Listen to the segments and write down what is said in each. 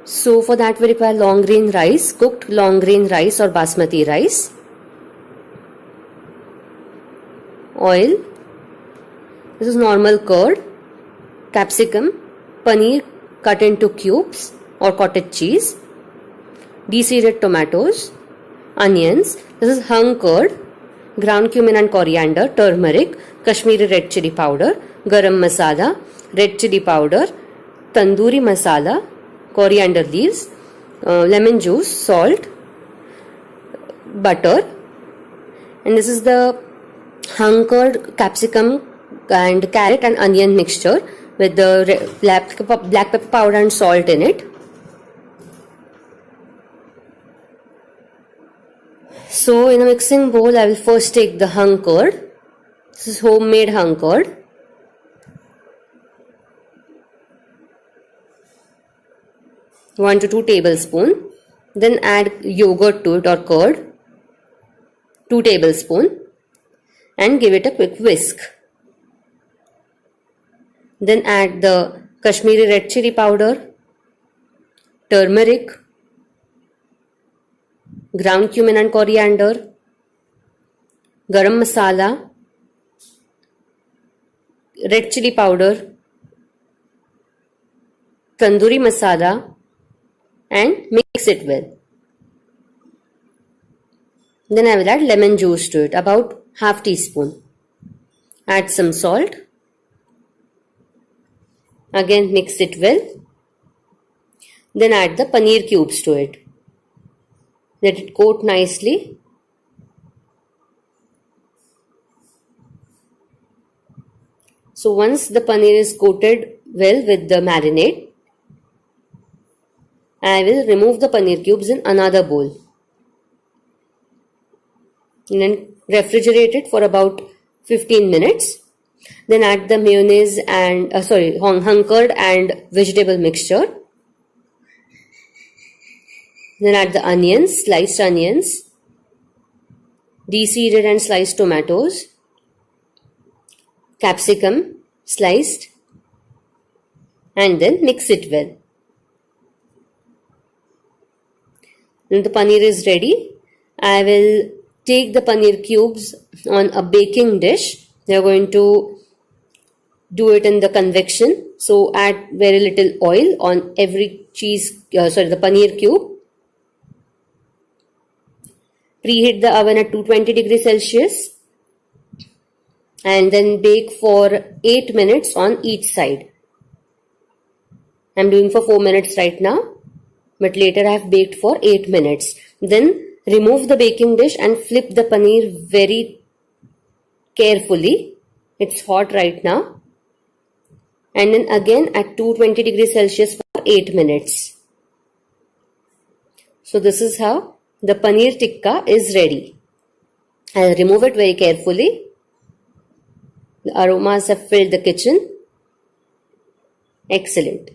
So for that we require long grain rice, cooked long grain rice or basmati rice, oil, this is normal curd, capsicum, paneer cut into cubes or cottage cheese, de-seeded tomatoes, onions, this is hung curd, ground cumin and coriander, turmeric, Kashmiri red chili powder, garam masala, red chili powder, tandoori masala, coriander leaves, lemon juice, salt, butter, and this is the hung curd, capsicum and carrot and onion mixture with the black pepper powder and salt in it. So in a mixing bowl, I will first take the hung curd. This is homemade hung curd. One to 2 tablespoons. Then add yogurt to it or curd, 2 tablespoons, and give it a quick whisk. Then add the Kashmiri red chili powder, turmeric, ground cumin and coriander, garam masala, red chili powder, tandoori masala, and mix it well. Then I will add lemon juice to it, about half teaspoon. Add some salt. Again mix it well. Then add the paneer cubes to it. Let it coat nicely. So once the paneer is coated well with the marinade, I will remove the paneer cubes in another bowl and then refrigerate it for about 15 minutes. Then add the mayonnaise and hung curd and vegetable mixture. Then add the onions, sliced onions, de-seeded and sliced tomatoes, capsicum sliced, and then mix it well. When the paneer is ready, I will take the paneer cubes on a baking dish. We are going to do it in the convection. So add very little oil on every the paneer cube. Preheat the oven at 220 degrees Celsius and then bake for 8 minutes on each side. I am doing for 4 minutes right now, but later I have baked for 8 minutes. Then remove the baking dish and flip the paneer very carefully. It's hot right now. And then again at 220 degrees Celsius for 8 minutes. So this is how the paneer tikka is ready. I'll remove it very carefully. The aromas have filled the kitchen. Excellent.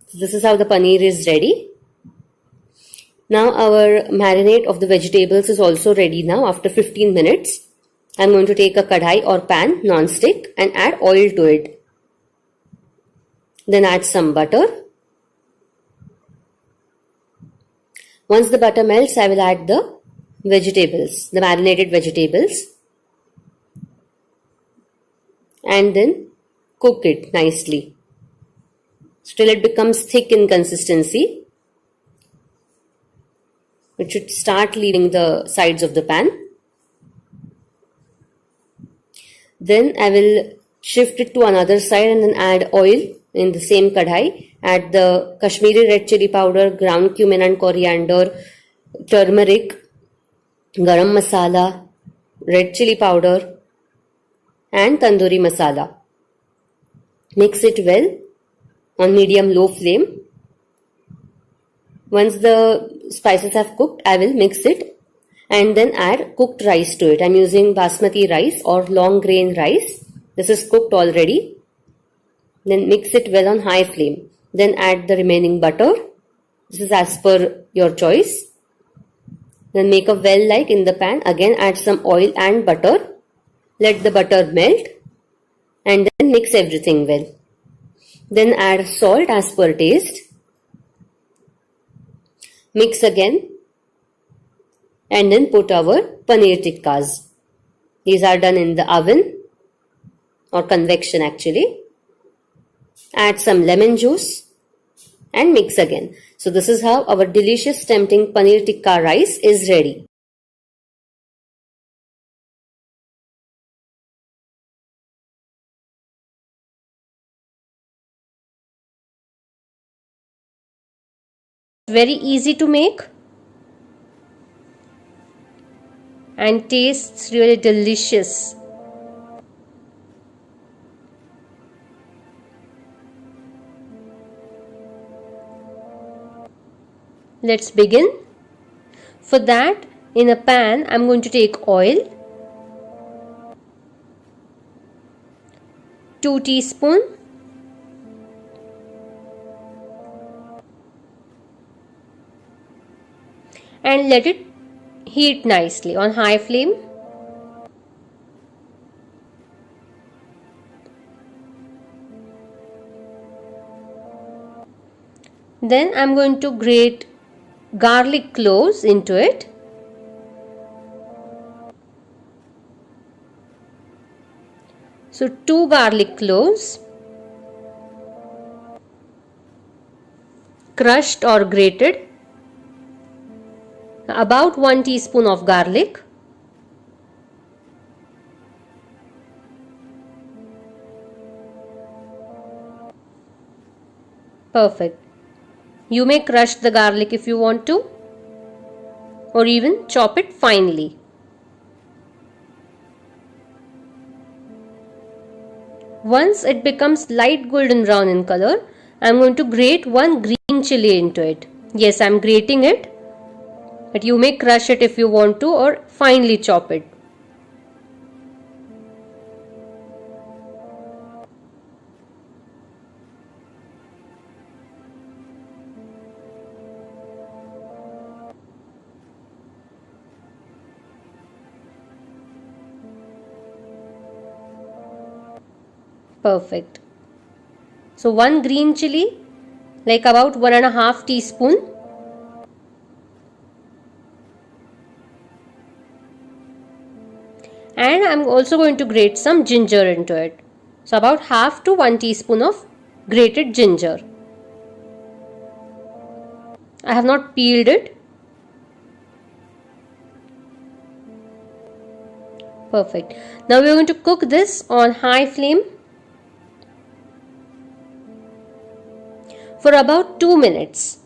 So this is how the paneer is ready. Now our marinade of the vegetables is also ready now after 15 minutes. I'm going to take a kadhai or pan, non-stick, and add oil to it. Then add some butter. Once the butter melts, I will add the vegetables, the marinated vegetables. And then cook it nicely till it becomes thick in consistency. It should start leaving the sides of the pan. Then I will shift it to another side and then add oil in the same kadhai. Add the Kashmiri red chili powder, ground cumin and coriander, turmeric, garam masala, red chili powder and tandoori masala. Mix it well on medium-low flame. Once the spices have cooked, I will mix it and then add cooked rice to it. I'm using basmati rice or long grain rice. This is cooked already. Then mix it well on high flame. Then add the remaining butter. This is as per your choice. Then make a well like in the pan. Again add some oil and butter. Let the butter melt and then mix everything well. Then add salt as per taste. Mix again and then put our paneer tikkas. These are done in the oven or convection actually. Add some lemon juice and mix again. So this is how our delicious tempting paneer tikka rice is ready. Very easy to make and tastes really delicious. Let's begin. For that, in a pan, I'm going to take oil, 2 teaspoons, and let it heat nicely on high flame. Then I'm going to grate garlic cloves into it. So 2 garlic cloves, crushed or grated, about 1 teaspoon of garlic, perfect. You may crush the garlic if you want to, or even chop it finely. Once it becomes light golden brown in color, I am going to grate 1 green chili into it. Yes, I am grating it, but you may crush it if you want to or finely chop it. Perfect. So 1 green chili, like about 1.5 teaspoon. And I'm also going to grate some ginger into it. So about half to 1 teaspoon of grated ginger. I have not peeled it. Perfect. Now we are going to cook this on high flame for about 2 minutes.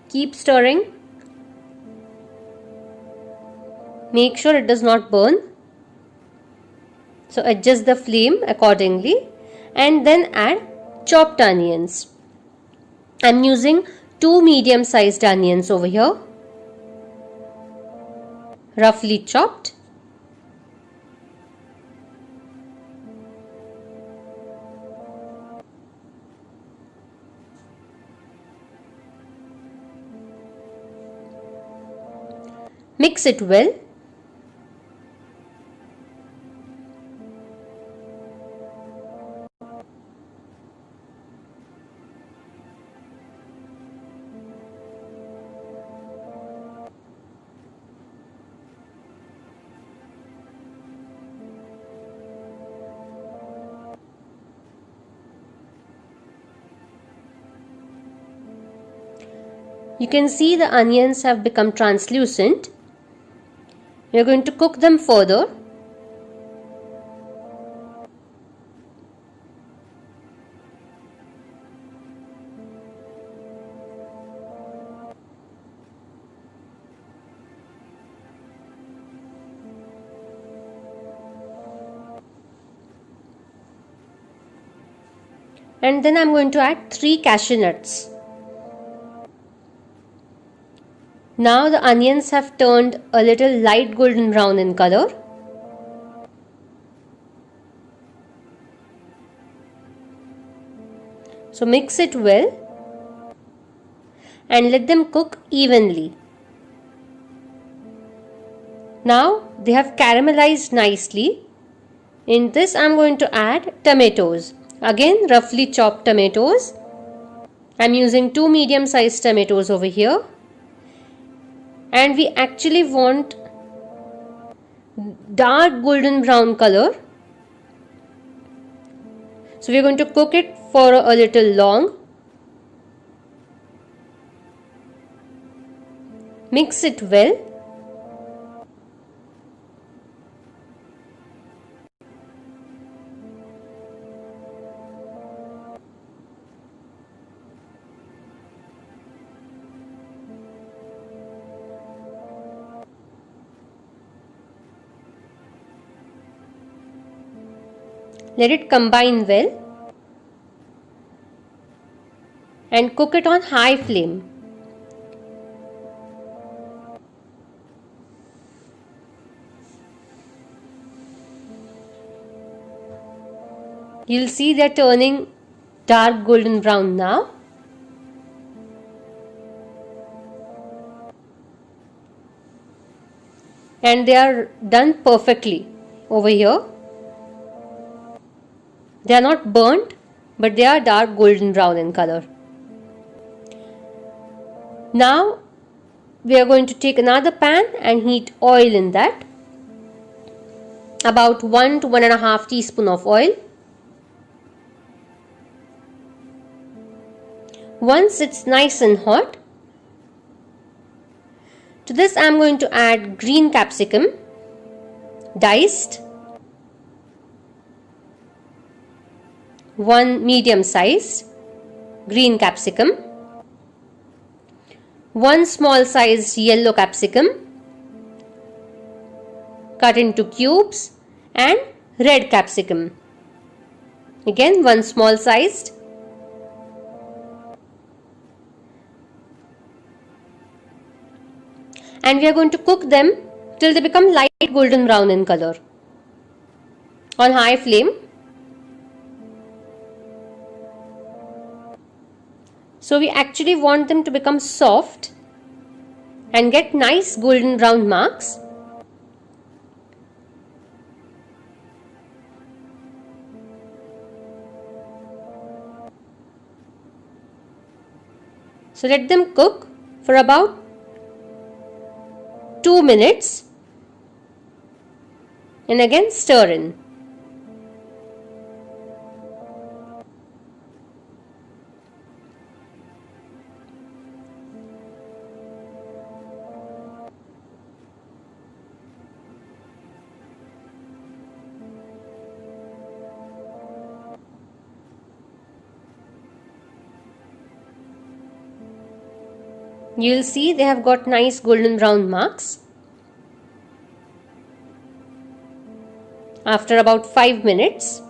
Keep stirring. Make sure it does not burn. So adjust the flame accordingly and then add chopped onions. I'm using 2 medium sized onions over here, roughly chopped. Mix it well. You can see the onions have become translucent. We are going to cook them further. And then I am going to add 3 cashew nuts. Now the onions have turned a little light golden brown in color. So mix it well and let them cook evenly. Now they have caramelized nicely. In this I am going to add tomatoes. Again, roughly chopped tomatoes. I'm using 2 medium-sized tomatoes over here. And we actually want dark golden brown color. So we're going to cook it for a little long. Mix it well. Let it combine well and cook it on high flame. You'll see they're turning dark golden brown now. And they are done perfectly over here. They are not burnt, but they are dark golden brown in color. Now we are going to take another pan and heat oil in that. About 1 to 1.5 teaspoon of oil. Once it's nice and hot, to this I am going to add green capsicum, diced, 1 medium-sized green capsicum, 1 small-sized yellow capsicum cut into cubes, and red capsicum. Again, 1 small-sized. And we are going to cook them till they become light golden brown in color on high flame. So we actually want them to become soft and get nice golden brown marks. So let them cook for about 2 minutes and again stir in. You will see they have got nice golden brown marks. After about 5 minutes,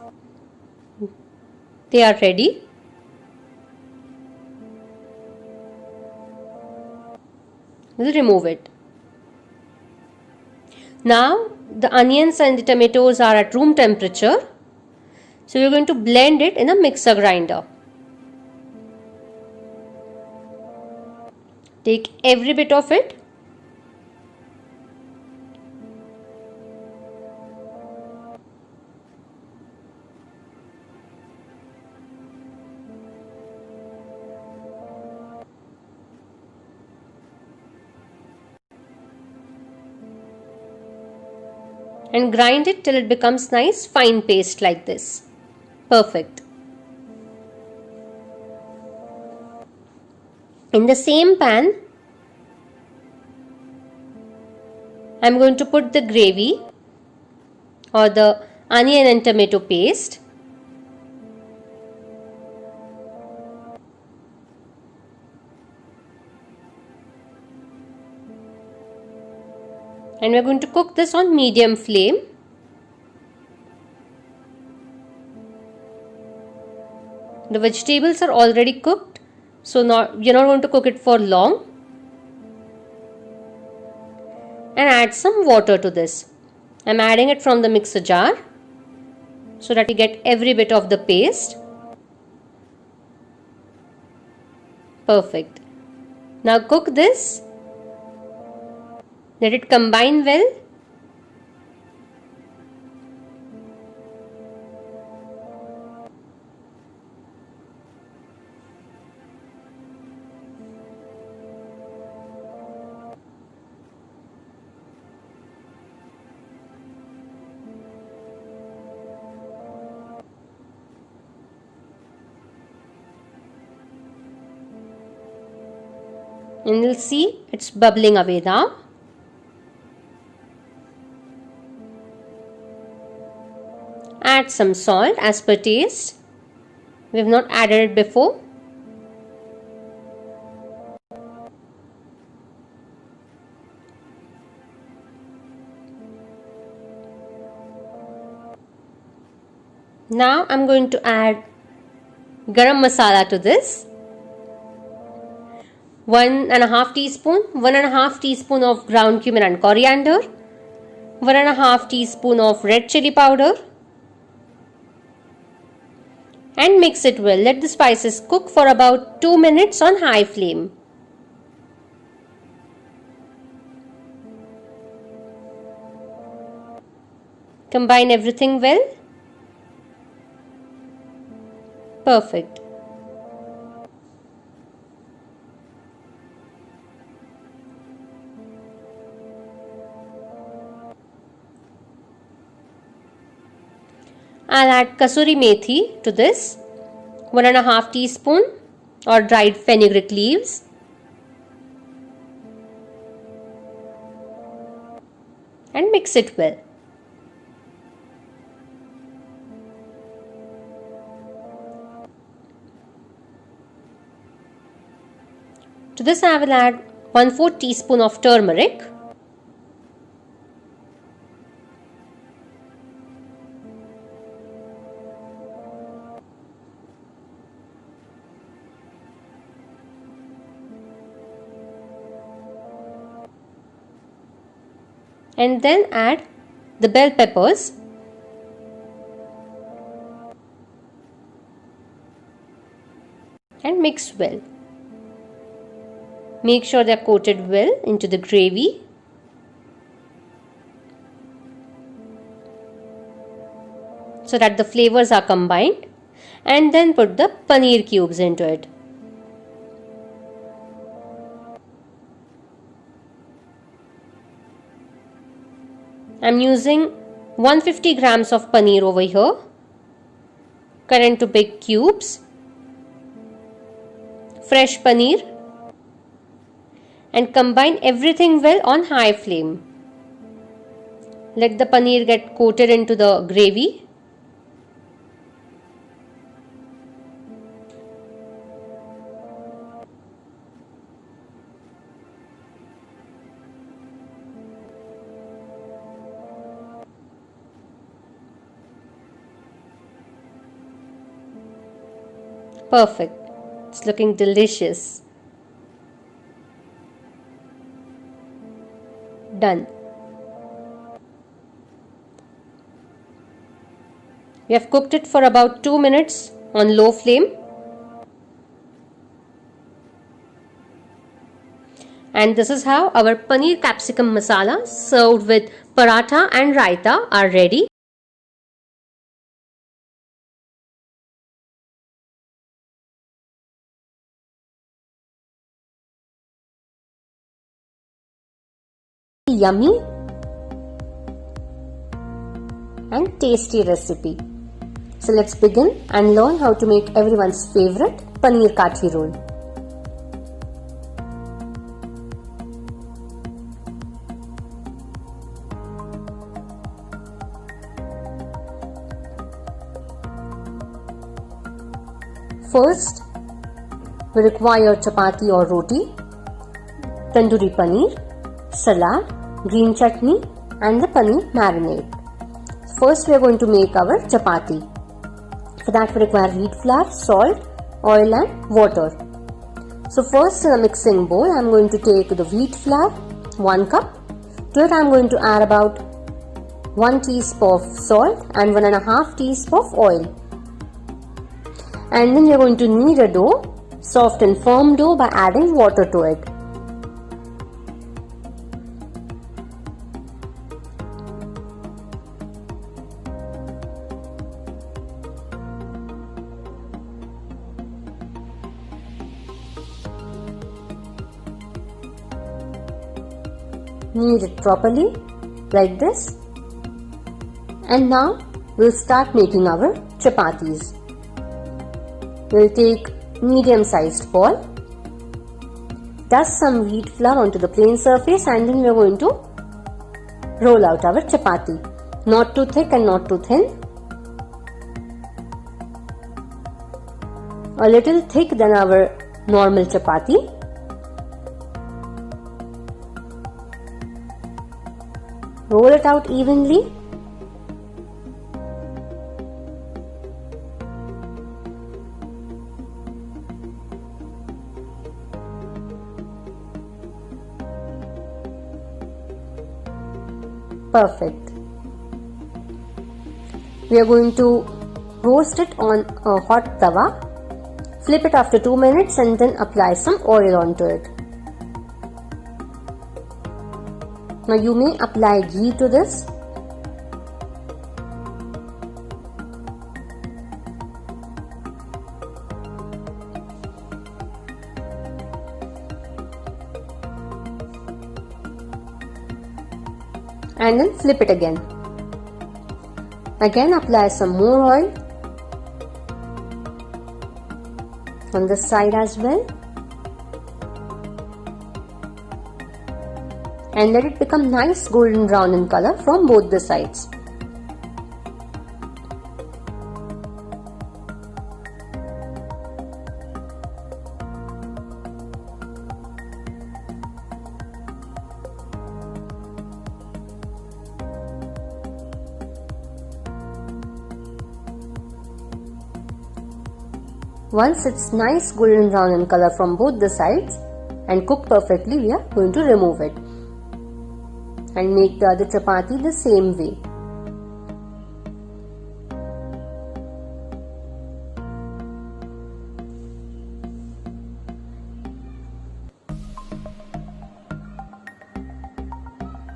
they are ready. We'll remove it. Now the onions and the tomatoes are at room temperature. So we're going to blend it in a mixer grinder. Take every bit of it. And grind it till it becomes nice fine paste like this. Perfect. In the same pan, I am going to put the gravy or the onion and tomato paste. And we are going to cook this on medium flame. The vegetables are already cooked, so you're not going to cook it for long. And add some water to this. I'm adding it from the mixer jar so that we get every bit of the paste. Perfect. Now cook this. Let it combine well. And you'll see it's bubbling away now. Add some salt as per taste. We have not added it before. Now I'm going to add garam masala to this. 1.5 teaspoon, 1.5 teaspoon of ground cumin and coriander, 1.5 teaspoon of red chili powder, and mix it well. Let the spices cook for about 2 minutes on high flame. Combine everything well. Perfect. I'll add kasuri methi to this, 1.5 teaspoon or dried fenugreek leaves, and mix it well. To this I will add 1/4 teaspoon of turmeric, and then add the bell peppers, and mix well. Make sure they are coated well into the gravy. So that the flavors are combined, and then put the paneer cubes into it. I'm using 150 grams of paneer over here. Cut into big cubes. Fresh paneer. And combine everything well on high flame. Let the paneer get coated into the gravy. Perfect. It's looking delicious. Done. We have cooked it for about 2 minutes on low flame. And this is how our paneer capsicum masala served with paratha and raita are ready. Yummy and tasty recipe. So let's begin and learn how to make everyone's favorite paneer kathi roll. First, we require chapati or roti, tandoori paneer, salad, green chutney, and the paneer marinade. First we are going to make our chapati. For that we require wheat flour, salt, oil and water. So first in a mixing bowl I am going to take the wheat flour, 1 cup. To it I am going to add about 1 teaspoon of salt and 1.5 teaspoon of oil. And then we are going to knead a dough, soft and firm dough, by adding water to it. Knead it properly like this, and now we'll start making our chapatis. We'll take medium sized ball, dust some wheat flour onto the plain surface, and then we are going to roll out our chapati. Not too thick and not too thin. A little thick than our normal chapati. Roll it out evenly. Perfect. We are going to roast it on a hot tawa. Flip it after 2 minutes and then apply some oil onto it. Now you may apply ghee to this. And then flip it again. Again apply some more oil on this side as well. And let it become nice golden brown in color from both the sides. Once it's nice golden brown in color from both the sides and cooked perfectly, we are going to remove it and make the other chapati the same way.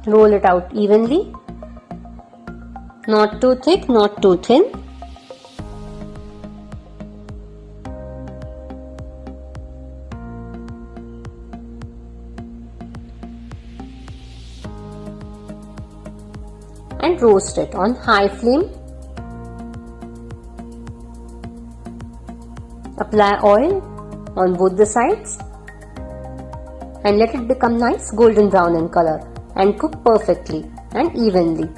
Roll it out evenly, not too thick, not too thin. And roast it on high flame. Apply oil on both the sides and let it become nice golden brown in color and cook perfectly and evenly.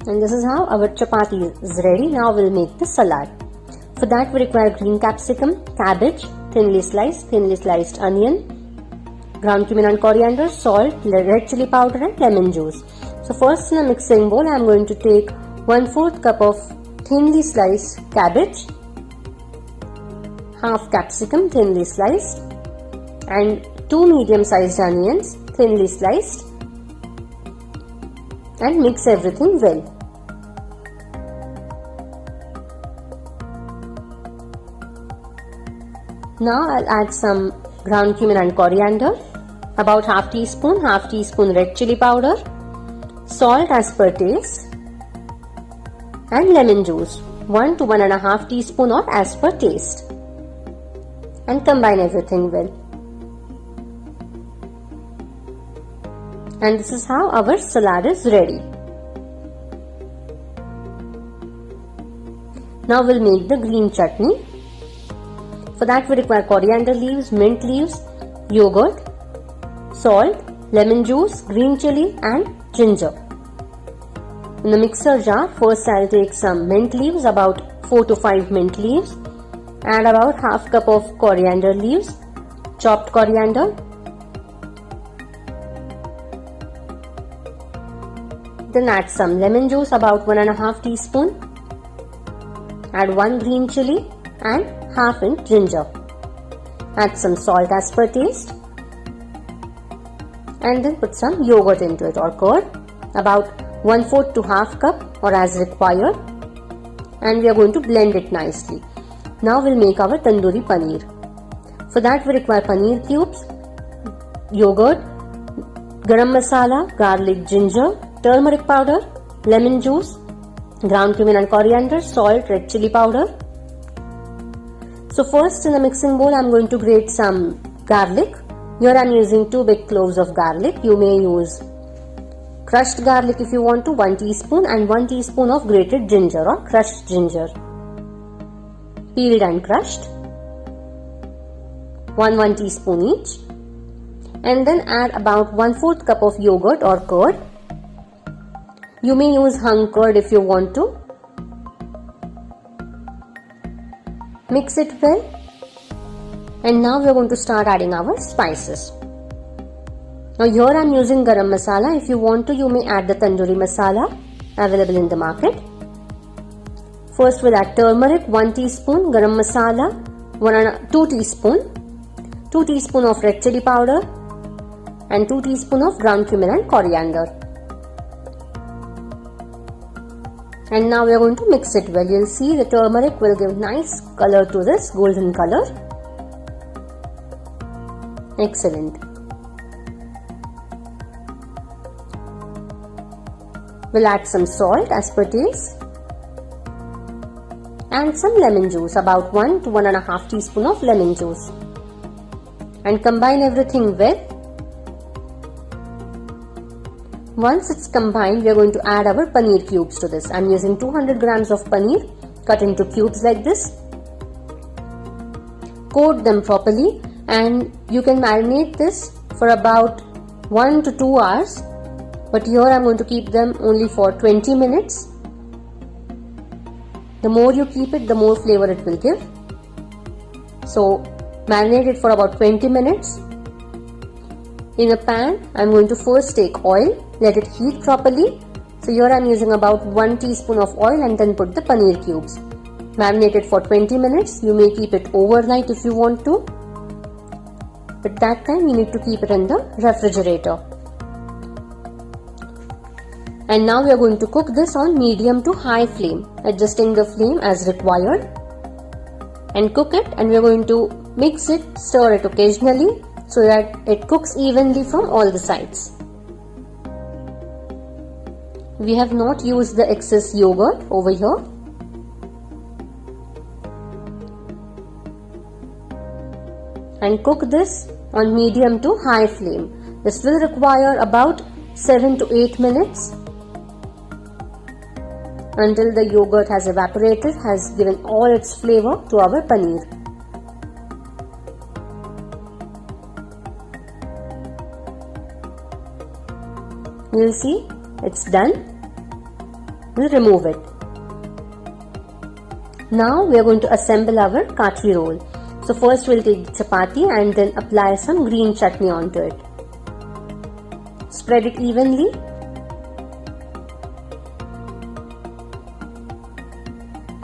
And this is how our chapati is ready. Now we'll make the salad. For that we require green capsicum, cabbage, thinly sliced onion, ground cumin and coriander, salt, red chili powder and lemon juice. So first in a mixing bowl I am going to take 1/4 cup of thinly sliced cabbage, half capsicum thinly sliced and 2 medium sized onions thinly sliced and mix everything well. Now I'll add some ground cumin and coriander, about half teaspoon red chili powder, salt as per taste and lemon juice 1 to 1.5 teaspoon or as per taste, and combine everything well. And this is how our salad is ready. Now we'll make the green chutney. For that we require coriander leaves, mint leaves, yogurt, salt, lemon juice, green chili and ginger. In the mixer jar, first I'll take some mint leaves, about 4 to 5 mint leaves, add about half cup of coriander leaves, chopped coriander, then add some lemon juice, about 1.5 teaspoon, add 1 green chili and half inch ginger, add some salt as per taste and then put some yogurt into it or curd, about 1/4 to half cup or as required, and we are going to blend it nicely. Now we'll make our tandoori paneer. For that we require paneer cubes, yogurt, garam masala, garlic, ginger, turmeric powder, lemon juice, ground cumin and coriander, salt, red chili powder. So first in a mixing bowl I'm going to grate some garlic. Here I'm using 2 big cloves of garlic. You may use crushed garlic if you want to, 1 teaspoon, and 1 teaspoon of grated ginger or crushed ginger, peeled and crushed, 1 teaspoon each. And then add about 1/4 cup of yogurt or curd. You may use hung curd if you want to. Mix it well. And now we are going to start adding our spices. Now here I am using garam masala. If you want to, you may add the tandoori masala available in the market. First we'll add turmeric, 1 teaspoon, garam masala, 2 teaspoon of red chili powder, and 2 teaspoon of ground cumin and coriander. And now we are going to mix it well. You'll see the turmeric will give nice color to this, golden color. Excellent. We'll add some salt as per taste and some lemon juice, about 1 to 1.5 teaspoon of lemon juice, and combine everything well. Once it's combined, we are going to add our paneer cubes to this. I'm using 200 grams of paneer cut into cubes like this. Coat them properly, and you can marinate this for about 1 to 2 hours. But here I'm going to keep them only for 20 minutes. The more you keep it, the more flavor it will give. So marinate it for about 20 minutes. In a pan, I'm going to first take oil, let it heat properly. So here I'm using about 1 teaspoon of oil and then put the paneer cubes. Marinate it for 20 minutes. You may keep it overnight if you want to. But that time you need to keep it in the refrigerator. And now we are going to cook this on medium to high flame, adjusting the flame as required. And cook it, and we are going to mix it, stir it occasionally so that it cooks evenly from all the sides. We have not used the excess yogurt over here. And cook this on medium to high flame. This will require about 7 to 8 minutes until the yogurt has evaporated, has given all its flavor to our paneer. You'll see it's done. We'll remove it. Now we are going to assemble our kathi roll. So first we'll take the chapati and then apply some green chutney onto it. Spread it evenly.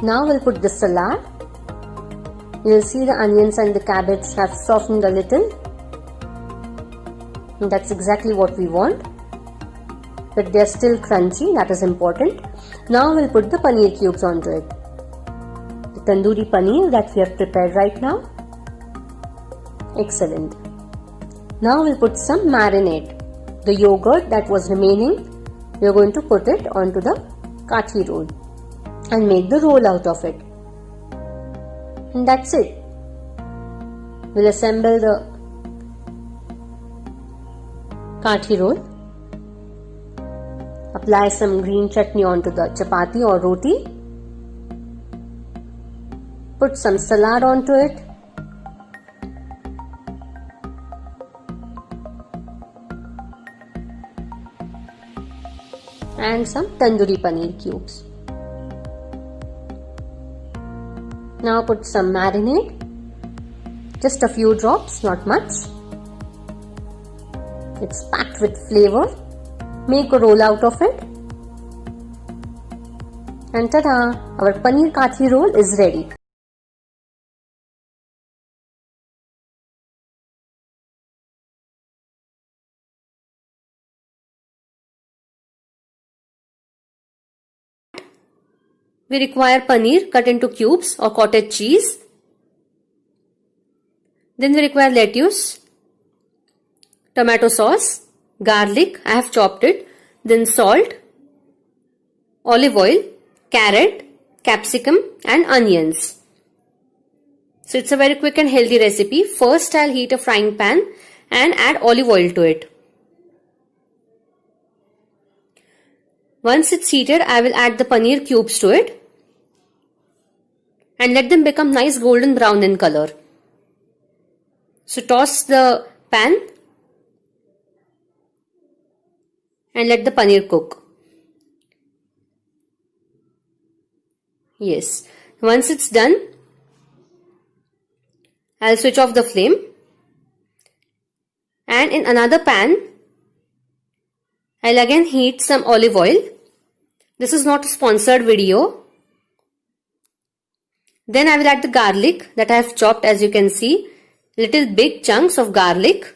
Now we'll put the salad. You'll see the onions and the cabbage have softened a little. And that's exactly what we want. But they're still crunchy, that is important. Now we'll put the paneer cubes onto it. The tandoori paneer that we have prepared right now. Excellent. Now we'll put some marinade. The yogurt that was remaining, we're going to put it onto the kathi roll and make the roll out of it. And that's it. We'll assemble the kathi roll. Apply some green chutney onto the chapati or roti. Put some salad onto it. And some tandoori paneer cubes. Now put some marinade. Just a few drops, not much. It's packed with flavor. Make a roll out of it. And ta-da! Our paneer kathi roll is ready. We require paneer cut into cubes or cottage cheese, Then we require lettuce, tomato sauce, garlic, I have chopped it, then salt, olive oil, carrot, capsicum and onions. So it's a very quick and healthy recipe. First I'll heat a frying pan and add olive oil to it. Once it's heated, I will add the paneer cubes to it and let them become nice golden brown in color. So toss the pan and let the paneer cook. Yes, once it's done, I'll switch off the flame and in another pan, I'll again heat some olive oil. This is not a sponsored video. Then I will add the garlic that I have chopped, as you can see, little big chunks of garlic.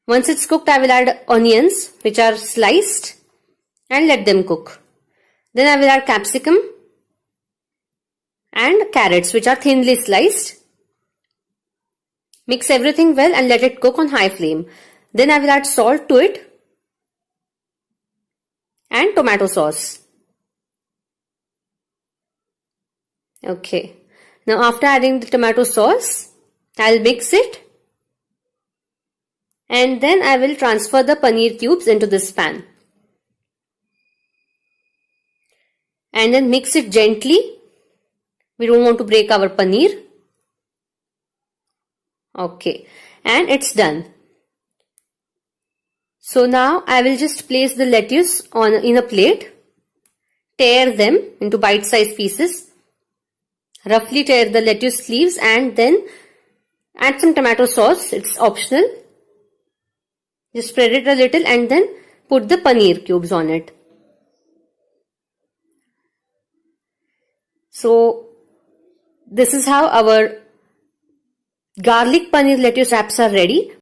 Once it's cooked, I will add onions which are sliced and let them cook. Then I will add capsicum and carrots which are thinly sliced. Mix everything well and let it cook on high flame. Then I will add salt to it and tomato sauce. Okay. Now after adding the tomato sauce, I'll mix it and then I will transfer the paneer cubes into this pan. And then mix it gently. We don't want to break our paneer. Okay. And it's done. So now I will just place the lettuce in a plate. Tear them into bite-sized pieces. Roughly tear the lettuce leaves and then add some tomato sauce. It's optional. Just spread it a little and then put the paneer cubes on it. So this is how our garlic paneer lettuce wraps are ready.